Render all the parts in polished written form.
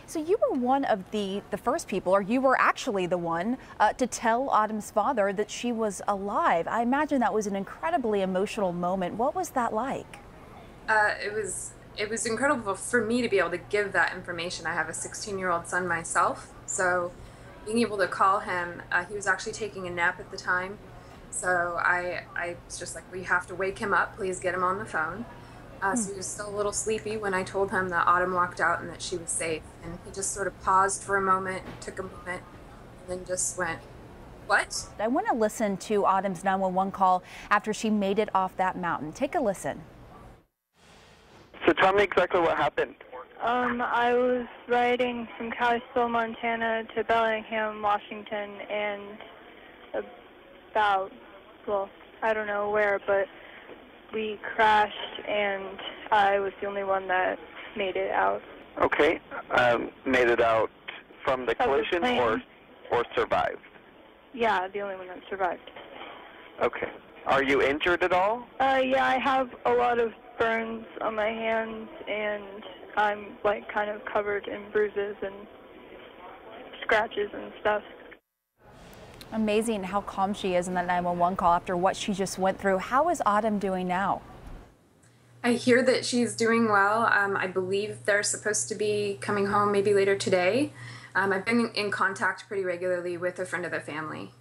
So you were one of the first people, or you were actually the one to tell Autumn's father that she was alive. I imagine that was an incredibly emotional moment. What was that like? It was incredible for me to be able to give that information. I have a 16-year-old son myself, so being able to call him, he was actually taking a nap at the time. So I was just like, we have to wake him up. Please get him on the phone. So he was still a little sleepy when I told him that Autumn walked out and that she was safe. And he just sort of paused for a moment, took a moment, and then just went, "What?" I want to listen to Autumn's 911 call after she made it off that mountain. Take a listen. So tell me exactly what happened. I was riding from Kalispell, Montana to Bellingham, Washington, and about, well, I don't know where, but we crashed, and I was the only one that made it out. Okay. Made it out from the collision or survived? Yeah, the only one that survived. Okay. Are you injured at all? Yeah, I have a lot of burns on my hands, and I'm like kind of covered in bruises and scratches and stuff. Amazing how calm she is in that 911 call after what she just went through. How is Autumn doing now? I hear that she's doing well. I believe they're supposed to be coming home maybe later today. I've been in contact pretty regularly with a friend of the family.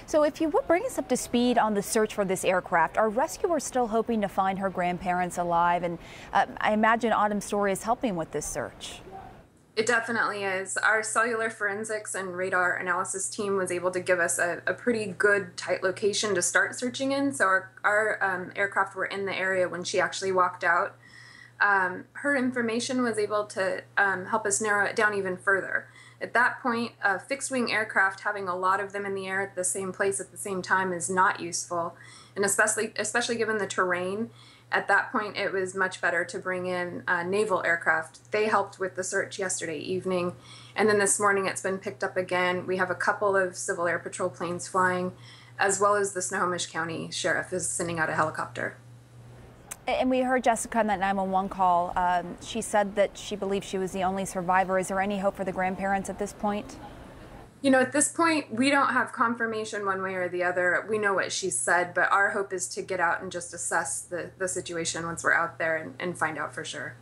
So if you would bring us up to speed on the search for this aircraft, are rescuers still hoping to find her grandparents alive? And I imagine Autumn's story is helping with this search. It definitely is. Our cellular forensics and radar analysis team was able to give us a pretty good, tight location to start searching in. So our aircraft were in the area when she actually walked out. Her information was able to help us narrow it down even further. At that point, a fixed-wing aircraft, having a lot of them in the air at the same place at the same time, is not useful, and especially given the terrain. At that point, it was much better to bring in naval aircraft. They helped with the search yesterday evening, and then this morning it's been picked up again. We have a couple of Civil Air Patrol planes flying, as well as the Snohomish County Sheriff is sending out a helicopter. And we heard Jessica in that 911 call. She said that she believes she was the only survivor. Is there any hope for the grandparents at this point? You know, at this point, we don't have confirmation one way or the other. We know what she said, but our hope is to get out and just assess the situation once we're out there and find out for sure.